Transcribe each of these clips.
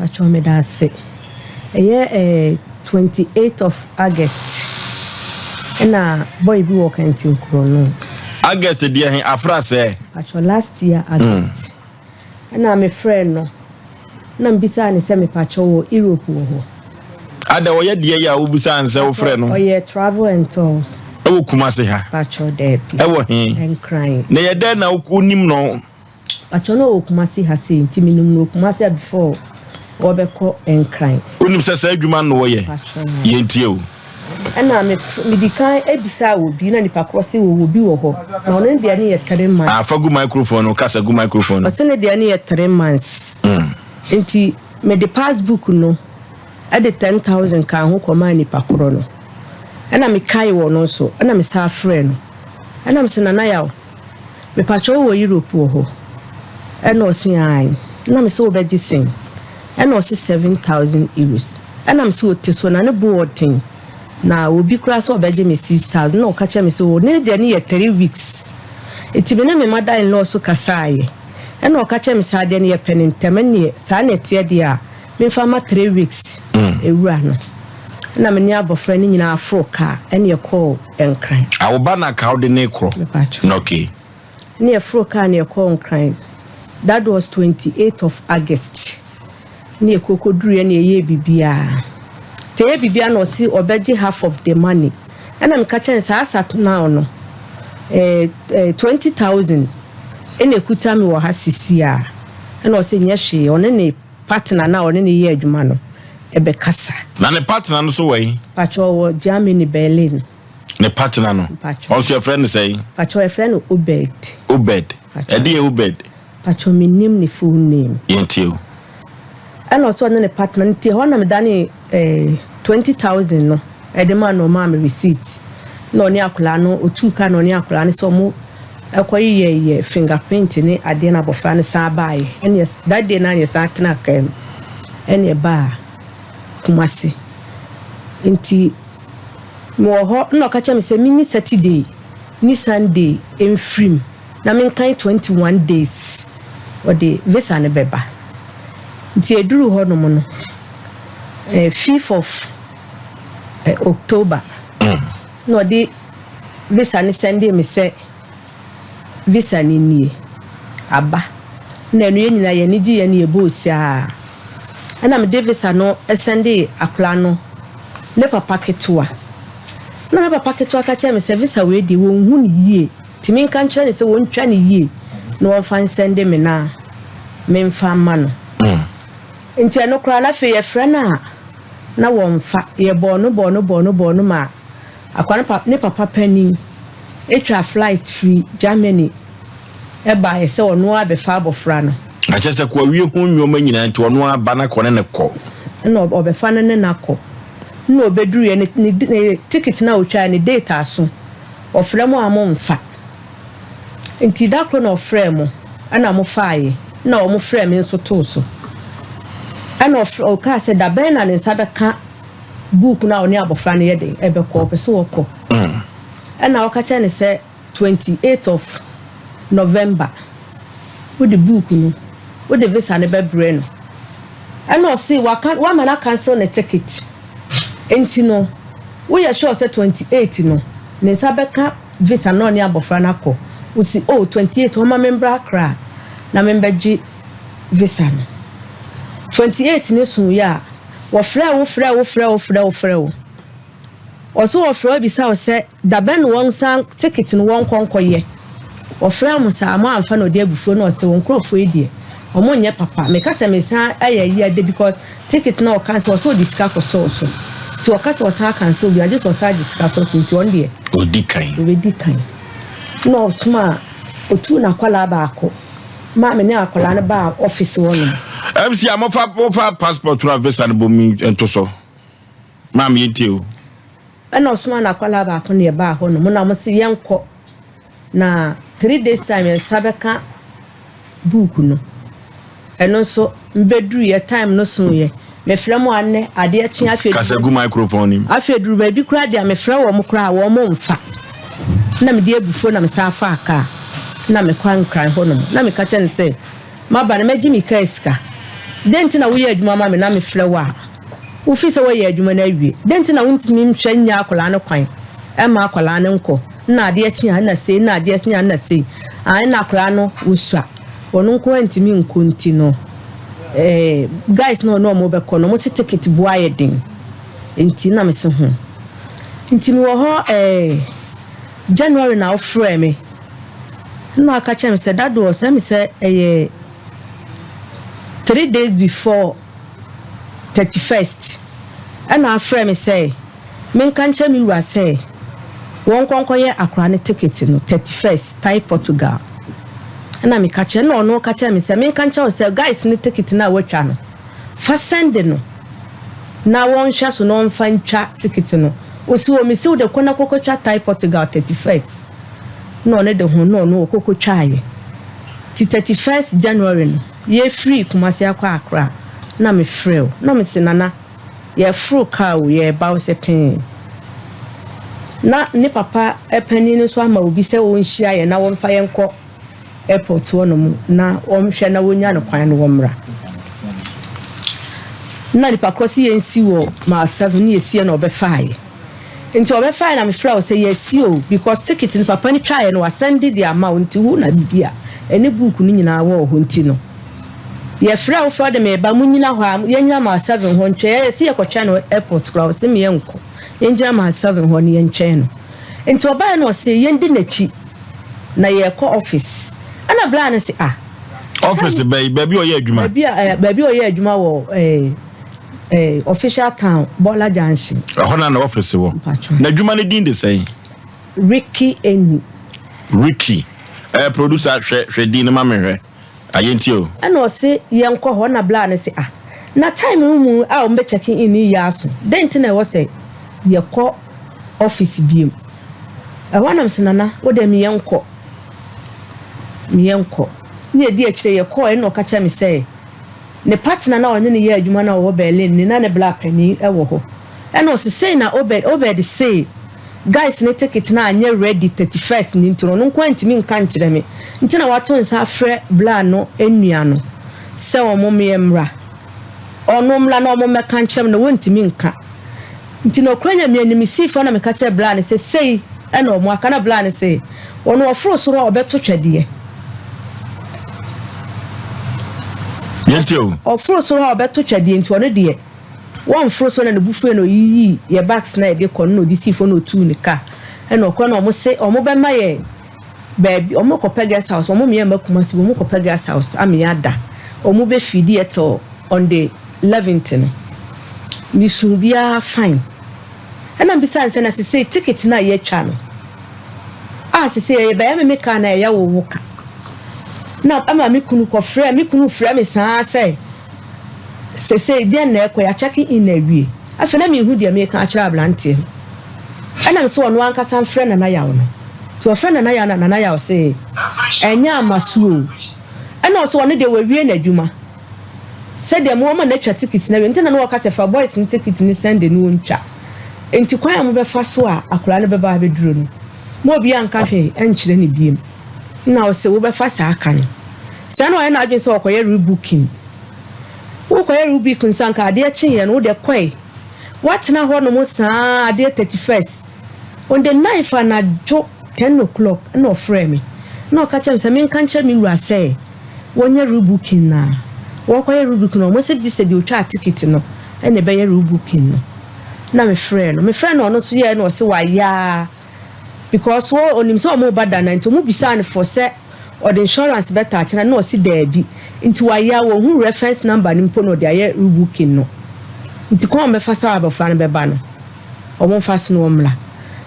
pacho me da se 28th of August na boy bi wo kan tin kuro no August dia hen afra se pacho last year August na me friend no na mbisa ni se me pacho wo Europe wo ho ada wo ye dia ya wo bisa an se wo friend no oye travel and tours wo kuma se ha pacho there wo hen and crying na ye da na wo nim no pacho no wo kuma se ha se ntimi no kuma se before Obeko and crying. Unim say adwuma no wo ye. Ye ntie o. Ana me dikan ebisa wo bi na nipa crossing wo bi wo ho. Na ono de ani ye 3 months. Afa gu microphone o kasa gu microphone. O se ne de ani ye 3 months. Enti me the passbook no at the 10,000 kan ho koma nipa kro no. Ana me kai wo no so. Ana me sa friend no. Ana me se na yawo. Me pacho wo Europe wo ho. Ana o sin ai. Na me se wo beji sin. And also 7,000 euros. And I'm so to na ne boarding. Na obi kura so obeje me 6,000. No catch me so ne de ne 3 weeks. Iti be na me mother-in-law so kasaye. And no catch me sa de ne penin temane sa na tie de a me fama 3 weeks. Ewura no. Na me ni abofra ni nyina afro car ene ye call enkran. Awoba na ka de ne kro. No okay. Ne afro car ne call enkran. That was 28th of August. Ni ekokoduru na eye bibia te ye bibia no si obeji half of the money and am catch and asat now no 20,000 ene kuta mi wo ha sisi a na o se nyehwe one ne partner na one ne ye adwuma no ebe kasa na ne partner no so wey pacho wo Germany Berlin ne partner no also your friend say pacho your friend Duped e dey Duped pacho me name ni full name yentio and also on the partner nti ho na me dane 20,000 no e de man no ma me receipt no ni akola no otuka no ni akola ne so mo ekoyi ye fingerprint ni ade na bofa ne sa baaye and yes that day na yes atena kan and ye ba kumase nti mo ho no ka cha me se mini Saturday ni Sunday enfrim na me kan 21 days o de visa ne beba nti eduru ho no mo no 5th of October no de visa ni Sunday me se visa ni nie aba na enu nyina ye ni gi ye ni ebosi a ana me de visa no Sunday akla no ne papa ketua na papa ketua ka che me se visa we de won hu ni yie ti me kan che ne se won twa ni yie no won fan Sunday me na me mfa ma no nti eno kra na fe ye frana na won fa ye bono ma akwa ne papa pani etwa flight free Germany e ba ye se ono abefa abofra no a che se kwa wie hu nwoma nyina nti ono aba na kɔ ne kɔ no obefa ne na kɔ no obeduru ye ne ticket na otwa ne date aso ofra mo amomfa nti da kro na ofra mo ana mo faaye na o mo fra me nso to so ana o ka se da ben na ne nsa beka book na oni abofra ne yede ebe ko pese wo ko ana o ka cha ne se 28th of November with the book no with the visa ne be bre no ana o see wa mana cancel ne ticket enti no we are sure say 28 no ne nsa beka visa na oni abofra na ko we see 28 o ma member akra na member gi visa no 28 ne sun ya wo frɛ wo oso wo frɛ bi sa wo sɛ da ben won san ticket no won konkoye wo frɛ mo sa mo amfa no de abufuo no se won krofo edie o mo nye papa me ka se me san ayi ade because ticket no cancel so discuss so to o ka se o san cancel we just o san discuss so nti on de odi kan no sma otu na kwala ba akọ ma me ne akwala ne ba office won MC amofa passport to visa no bomi ento so ma me yentio ana osuma na kwala ba akọ ne ba ho no mo na mo se yenko na 3 days time en sabeka book no eno so mbeduru ye time no so ye me frɛ mo anne ade akye afedu kasagu microphone nim afedu ba bi kura de me frɛ wo mo kura wo mo mfa na me de abufo na me sa fa aka na me kwan kran ho no na me ka kyɛ ne sɛ ma ba na magimi ka iska denti na wo ye adwuma ma me na me frɛ wa wo fi se wo ye adwuma na awie denti na wontimi nhwɛ nya akola ne kwan e ma akola ne nko na ade achi na sei na ade achi na sei an na akola no usua wono nko ntimi nkonti no guys no mo be ko no mo se ticket bo ayedin enti na me se ho enti mi wo ho January na wo frɛ me na aka che me se dad wo se me se 3 days before 31st and our friend me say men kan che mi wura say won konkoye akra ne ticket no 31st Thai Portugal na me ka che no ka che me say men kan che say guys ne ticket na watwa no fa send no na won hwa so no mfa ntwa ticket no osi wo me si wo de kona kokotwa Thai Portugal 31st no ne de ho no kokotwa ye ti 31st January no ye free kumasi akwa akra na me free na me sinana ye fru ka wo ye ba wo se pen na ne papa epani ne so ama obi se won hia ye na won fa ye nko airport wo no mu na won hwe na wonya no kwan no womra na ni pakosi ye nsi wo ma 7 ne ye sie na obefae nti obefae na me free wo se ye si o because ticket ni papa ni twa ye no send the amount hu na bibia ene book ni nyina wo ho nti no ye frɛ wo frɛ de me ba munyina hɔ a yenya ma 7 hɔ ntwe ye si ye kɔtwa no airport kra wo se me yenko yenja ma 7 hɔ ne yentwe no enti oba no se yendi nachi na ye kɔ office ana bla na se office baby o ye adwuma baby o ye adwuma wo official town Bola Junction hɔ na office wo na adwuma ne din de sei Ricky producer hwe din ma me hwe ayenti o ana o se yenko ho na bla na se na time mu a o mbe checking in ya so dent na wo se ye ko office biem wanam se nana wo de me yenko ni edi a kire ye ko e no ka cha me se ne partner na onye ne ye adwuma na wo Berlin ni na ne bla pani e wo ho ana o se say na obed say guys ne ticket na anye ready 31st ni ntro no kwantimi nka nkire me ntina wato nsa frɛ bla no enua no se omo me emra ono mla na omo meka nkyem no wontimi nka ntina okranya me anim sifo na meka kye bla ne se sei ena omo aka na bla ne se ono ofro soro obeto twade yentio ofro soro obeto twade nti ono de one fro so na ne bufu no yi ye bags na de kono no di sifo no tu ne ka ena okwa na omo se omo be ma ye baby omo ko Pegas house omo me makuma si omo ko Pegas house ami ada omo be fidi eto on the 11th no mi subia fine ena bisa nse na se ticket na ye twa no se ye ba me ka na ya wo woka na ama mi kunu ko frɛ mi kunu frɛ me saa se dia na ekɔ ya check in na wie afena mi hu dia me ka akira ablante ena me so ono ankasa frɛ na ya wo no to friend na ya na ya say enya amasuo ena so one de wawie na adwuma said dem wo ma na twa ticket na we ntina na wo ka se fa boys ni ticket ni send no ntwa enti kwan am be fa so a akura ne be ba be duro no mo bi anka hwe enkyere ne biem na wo se wo be fa sa aka no sa na na adwen se wo koye rebooking wo koye rebooking sanka ade akye no de kwai what na ho no mo sa ade 31st on the 9th na jo 10 o'clock no frame me no catch am say me kan che me wura say wonya rebooking na wo koye rebooking no mo se di se di otwa ticket no e na be ye rebooking no na me friend no no so ye no se wa ya because wo onim so mo bada na nto mo bisa ne for say or the insurance better achana no si debi nti wa ya wo hu reference number ni mpo no de aye rebooking no nti ko me fa sa abofra ne be ba no o mo fa so no omla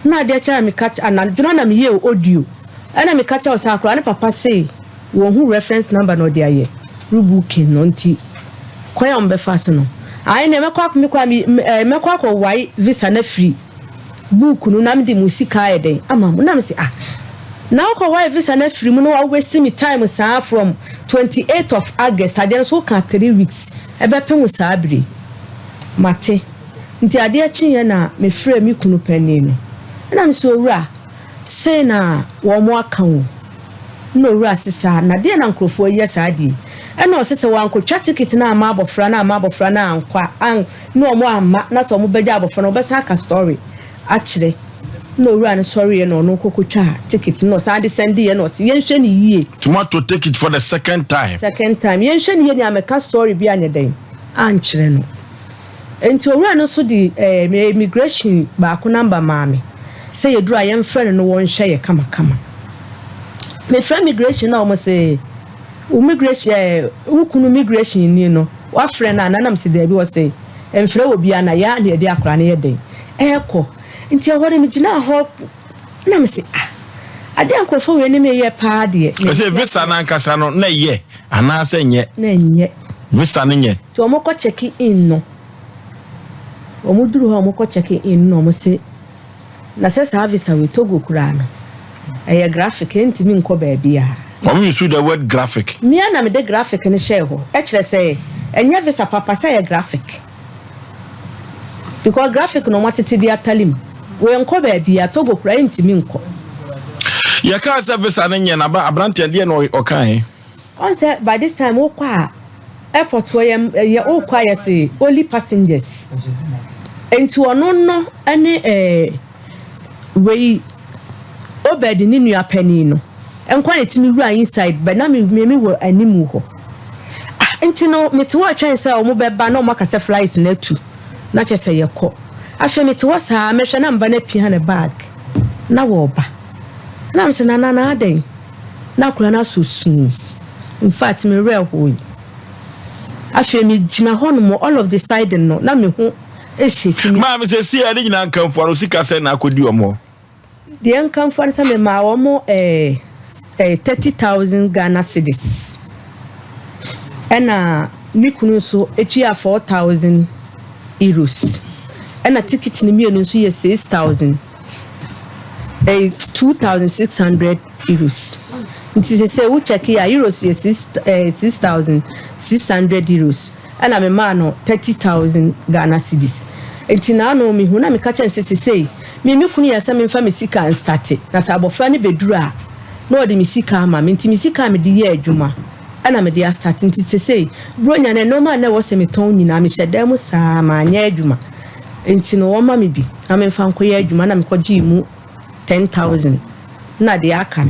na de cha me catch anaduna na me ye audio ana me catch o sa akura ne papa say wo hu reference number no de aye rebooking no nti ko ya mbe fa so no ai ne me kwa ko wai visa na free book no na me de musika eden ama mo na me say now ko wai visa na free mo no wa waste me time sa from 28th of August ade so ka 3 weeks e be pe mo sa abiri mate nti ade achi ye na me frɛ me kunu pani no na me so wura say na wo mo aka wo no wura sisa na de na nkrofo ye sa ade and no sister one could chat ticket na marble frana and qua and no more na so mo beja for no besaka story actually no run sorry no cocoa ticket no sade send ye no yen hwe ni yie tomato take it for the second time yen hwe ni ye ni ameka story bi anye den ankyere no enti owura no so di immigration ba ko number maame say ye dura yen friend no won hwe ye kama me friend immigration na o mo say immigration ukunu immigration ni no wa friend na nanam se da bi wo say emfre obi ana ya na ye di akora na ye den eko nti awore me gina ho na me se ade ankrofo we ne me ye pa de say visa na nkasa no na ye ana se nye na nye visa ne nye to mo ko check in no o mo duru ho mo ko check in no mo se na se service we Togo kura no graphic enti mi nko ba bia you use the word graphic me na me de graphic ne share ho e kire say enya visa papa say graphic because graphic no matete dia talim we nko ba bia Togo kura enti mi nko ya ka service anenye na ba abrante de no okan on say by this time o kwa airport we o kwa ya say only passengers enti ono no ene we obedi ni nua pani no enkwa etimi wura inside but na me wo animu ho enti no me to atwen say o mo beba na o makase flight na tu na chese yekọ afi me to sa me hwe na mba na pia na bag na wo ba na me se na aden na kura na so sun in fact me real ho afi me gina ho no all of the side no na me ho e sheki ma me se si ani gina kan fo no sika se na akodi omo the income for some ma omo 30,000 Ghana cedis ena mikunu so etua 4,000 euros ena ticket ni mienu so ye 6,000 2,600 euros nti se wo check ya euros ye 6,600 euros ena me ma no 30,000 Ghana cedis enti na no mi hu na me ka chen say me kunu ya sa me fa me sika an start na sa abofra ne bedura no de me sika ma me nti me sika me de ye adwuma ana me de start nti say bronya na no ma na wo se me ton nyina me hyeda mu sa ma anya adwuma nti no wo ma me bi na me fa nko ye adwuma na me koji mu 10,000 na de aka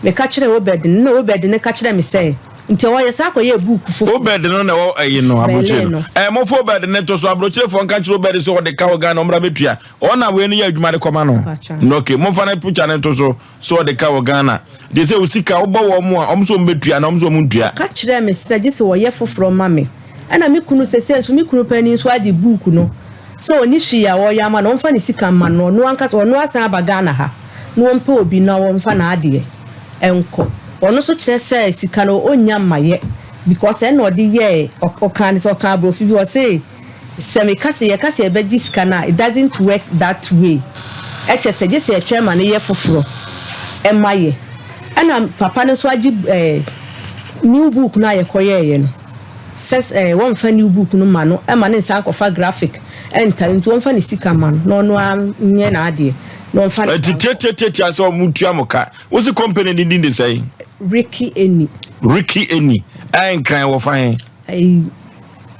me ka kire wo bed ne ka kire me say nti wo ye sa akoye book fo obed no na wo ayi no abroche no mo fo obed ne to so abroche fo nka kire obed so wo de ka wo ga no mra betua ona we no ya adwuma de koma no no okay mo fa na pucha ne to so wo de ka wo ga na de se usika wo bo wo mo a omso mbetua na omso muntua ka kire me say se wo ye foforo mame ana me kunu sese so me kunu pani so agi book no so oni hia wo ya ma no mfa ne sika ma no no anka so no asan abaga na ha no mpa obi na wo mfa na ade enko ono so kire say sika no onya maye because en no de ye okan so kan bro fi bi o say se kase e be sika na it doesn't work that way eche se je se chairman ye foforo e maye ana papa no so agi new book na ye koye no says one fa new book no ma no e ma ne nsan kofa graphic enter into one fa ne sika man no nye na ade no fa tete aso mutua moka wo si company din dey say Ricky Eni en kan wo fa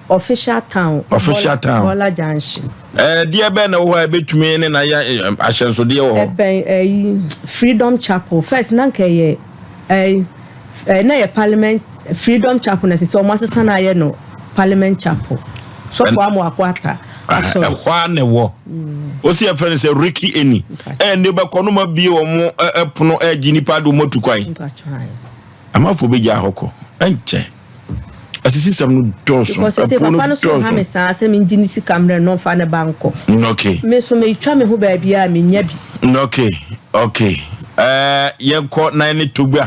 official town Bola Junction dia be na wo betumi ne na ya ahyenso de wo Freedom Chapel first na nke ye na ye Parliament Freedom Chapel na so mo asesa na ye no Parliament Chapel so kwa mo akwata kwa ne wo o si afere se Ricky Eni ne be kono ma bie wo mo epono agini pado motu kwan amafo be ja hoko enche asisi sam no doso epono so ha me sa se me ngini si camera no fa ne banko okay me so me twa me ho ba bia me nya bi okay yenko na ne togbe